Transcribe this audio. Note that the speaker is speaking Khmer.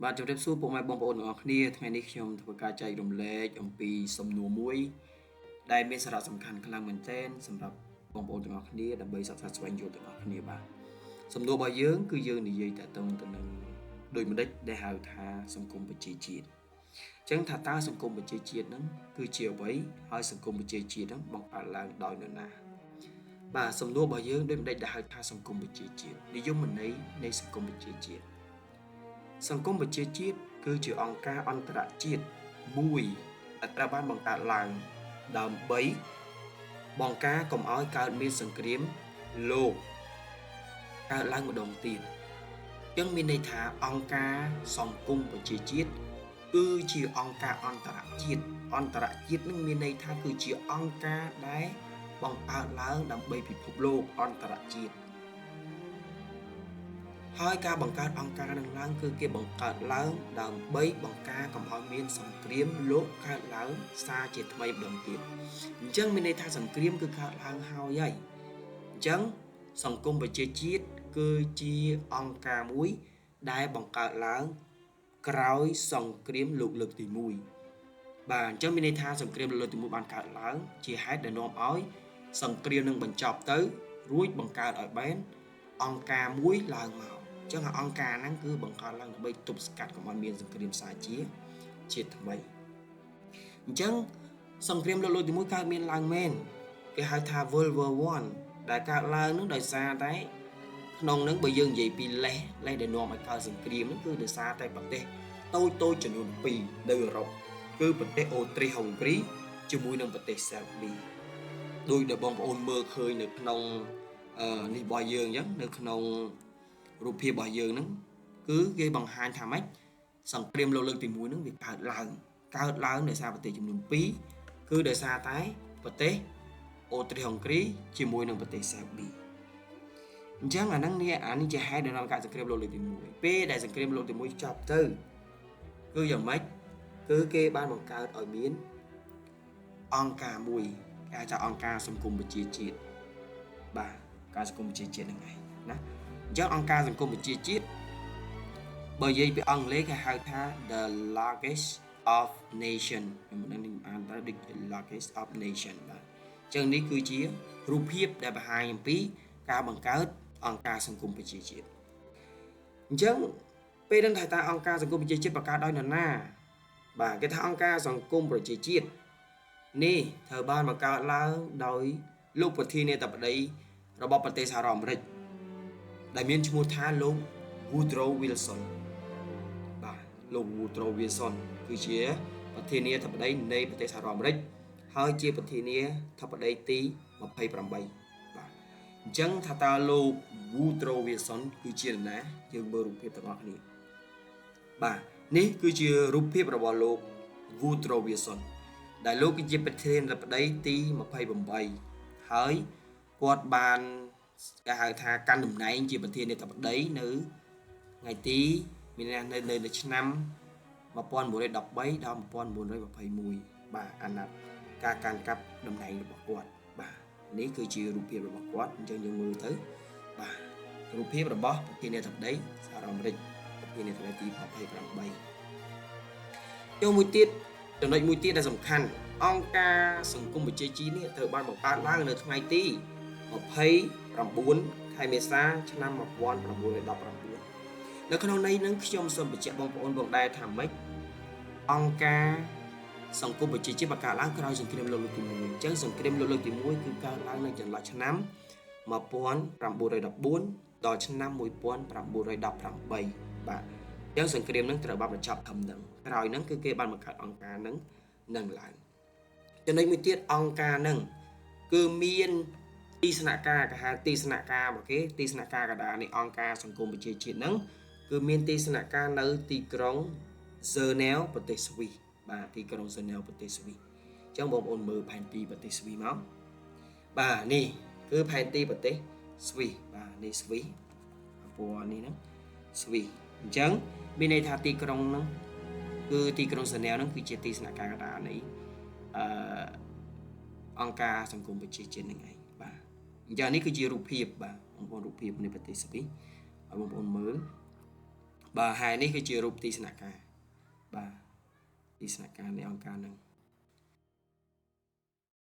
បាទជំរាបសួរពុកម៉ែបងប្អូនទាំងអស់គ្នាថ្ងៃនេះខ្ញុំធ្វើការចែករំលែកអំពីសំណួរមួយដែលមានសារៈសំខាន់ខ្លាំងមែនទែនសម្រាប់បងប្អូនទាំងអស់គ្នាដើម្បីសិក្សាស្វែងយល់ទាំងអស់គ្នាបាទសំណួររបស់យើងគឺយើងនិយាយតាក់ទងទៅនឹងដូចម្ដេចដែលហៅថាសង្គមប្រជាជាតិអញ្ចឹងថាតើសង្គមប្រជាជាតិហ្នឹងគឺជាអ្វីហើយសង្គមប្រជាជាតិហ្នឹងបង្កើតឡើងដោយនរណាបាទសំណួររបស់យើងដូចម្ដេចដែលហៅថាសង្គមប្រជាជាតិនិយមន័យនៃសង្គមប្រជាជាតិសង្គមប្រជាជាតិគឺជាអង្គការអន្តរជាតិមួយដែលត្រូវបានបង្កើតឡើងដើម្បីបង្ការកុំឲ្យកើតមានសង្គ្រាមលោកកើតឡើងម្ដងទៀតអញ្ចឹងមានន័យថាអង្គការសង្គមប្រជាជាតិគឺជាអង្គការអន្តរជាតិនឹងមានន័យថាគឺជាអង្គការដែលបង្កើតឡើងដើម្បីពិភពលោកអន្តរជាតិហើយការបង្កើតអង្គការនឹងឡើងគឺគេបង្កើតឡើងដើម្បីបង្ការកុំឲ្យមានសង្គ្រាមលោកកើតឡើងសារជាថ្មីម្ដងទៀតអញ្ចឹងមានន័យថាសង្គ្រាមគឺកើតឡើងហើយអញ្ចឹងសង្គមប្រជាជាតិគឺជាអង្គការមួយដែលបង្កើតឡើងក្រោយសង្គ្រាមលោកលើកទី1បាទអញ្ចឹងមានន័យថាសង្គ្រាមលោកលើកទី1បានកើតឡើងជាហេតុដែលនាំឲ្យសង្គ្រាមនឹងបញ្ចប់ទៅរួចបង្កើតឲ្យបានអង្គការមួយឡើងមកអញ្ចឹងអង្គការហ្នឹងគឺបង្កើតឡើងដើម្បីទប់ស្កាត់កុំឲ្យមានសង្គ្រាមសាជាថ្មីអញ្ចឹងសង្គ្រាមលោកលើកទី1កើតមានឡើងមែនគេហៅថា World War 1ដែលកើតឡើងនឹងដោយសារតែក្នុងនឹងបើយើងនិយាយពីលេសដែលនាំឲ្យកើតសង្គ្រាមហ្នឹងគឺដោយសារតែប្រទេសតូចចំនួន2នៅអឺរ៉ុបគឺប្រទេសអូទ្រីសហុងគ្រីជាមួយនឹងប្រទេសសេប៊ីដោយដែលបងប្អូនមើលឃើញនៅក្នុងនេះរបស់យើងអញ្ចឹងនៅក្នុងរូបភាពរបស់យើងហ្នឹងគឺគេបង្ហាញថាម៉េចសង្គ្រាមលោកលើកទី1ហ្នឹងវាកើតឡើងដោយសារប្រទេសចំនួន2គឺដោយសារតែប្រទេសអូទ្រីសហុងគ្រីជាមួយនឹងប្រទេសសេប៊ីអញ្ចឹងអានេះជាហេតុដែលនាំកើតសង្គ្រាមលោកលើកទី1ពេលដែលសង្គ្រាមលោកទី1ចប់ទៅគឺយ៉ាងម៉េចគឺគេបានបង្កើតឲ្យមានអង្គការមួយគេហៅថាអង្គការសង្គមប្រជាជាតិបាទការសង្គមប្រជាជាតិហ្នឹងឯងណាអញ្ចឹងអង្គការសង្គមប្រជាជាតិបើនិយាយពីអង់គ្លេសគេហៅថា the largest of nation ខ្ញុំមិនដឹងនេះអានទៅដូច largest of nation បាទអញ្ចឹងនេះគឺជារូបភាពដែលបង្ហាញអំពីការបង្កើតអង្គការសង្គមប្រជាជាតិអញ្ចឹងពេលដឹងថាតើអង្គការសង្គមប្រជាជាតិបង្កើតដោយនរណាបាទគេថាអង្គការសង្គមប្រជាជាតិនេះត្រូវបានបង្កើតឡើងដោយលោកប្រធានាធិបតីរបស់ប្រទេសសហរដ្ឋអាមេរិកដែលមានឈ្មោះថាលោក Woodrow Wilson បាទលោក Woodrow Wilson គឺជាប្រធានាធិបតីនៃប្រទេសសហរដ្ឋអាមេរិកហើយជាប្រធានាធិបតីទី28បាទអញ្ចឹងថាតើលោក Woodrow Wilson គឺជានរណាយើងមើលរូបភាពទាំងអស់គ្នាបាទនេះគឺជារូបភាពរបស់លោក Woodrow Wilson ដែលលោកគឺជាប្រធានាធិបតីទី28ហើយគាត់បានគេហៅថាកាន់តំណែងជាប្រធានាធិបតីនៅថ្ងៃទីមាននៅឆ្នាំ1913ដល់1921បាទអាណត្តិការកាន់កាប់តំណែងរបស់គាត់បាទនេះគឺជារូបភាពរបស់គាត់អញ្ចឹងយើងមើលទៅបាទរូបភាពរបស់ប្រធានាធិបតីសហរដ្ឋអាមេរិកប្រធានាធិបតីទី28ចូលមួយទៀតចំណុចមួយទៀតដែលសំខាន់អង្គការសង្គមប្រជាជាតិនេះត្រូវបានបង្កើតឡើងនៅថ្ងៃទី29ខែមេសាឆ្នាំ1919នៅក្នុងន័យនឹងខ្ញុំសូមបញ្ជាក់បងប្អូនផងដែរថាម៉េចអង្គការសង្គមប្រជាជាតិបង្កើតឡើងក្រោយសង្គ្រាមលោកលើកទី1អញ្ចឹងសង្គ្រាមលោកលើកទី1គឺកើតឡើងនៅចន្លោះឆ្នាំ1914ដល់ឆ្នាំ1918បាទអញ្ចឹងសង្គ្រាមនឹងត្រូវបានបញ្ចប់ធំនឹងក្រោយហ្នឹងគឺគេបានបង្កើតអង្គការនឹងឡើងចំណុចមួយទៀតអង្គការនឹងគឺមានទីស្នាក់ការគេហៅទីស្នាក់ការរបស់គេទីស្នាក់ការកណ្ដាលនៃអង្គការសង្គមប្រជាជាតិហ្នឹងគឺមានទីស្នាក់ការនៅទីក្រុង Geneva ប្រទេសស្វីសបាទទីក្រុង Geneva ប្រទេសស្វីសអញ្ចឹងបងប្អូនមើលផែនទីប្រទេសស្វីសមកបាទនេះគឺផែនទីប្រទេសស្វីសបាទនេះស្វីសពណ៌នេះហ្នឹងស្វីសអញ្ចឹងមានន័យថាទីក្រុងហ្នឹងគឺទីក្រុង Geneva ហ្នឹងគឺជាទីស្នាក់ការកណ្ដាលនៃអង្គការសង្គមប្រជាជាតិហ្នឹងឯងបាទអញ្ចឹងនេះគឺជារូបភាពបាទបងប្អូនរូបភាពនៃប្រទេសស្វីសឲ្យបងប្អូនមើល បាទហើយនេះគឺជារូបទីស្នាក់ការបាទទីស្នាក់ការនៃអង្គការហ្នឹង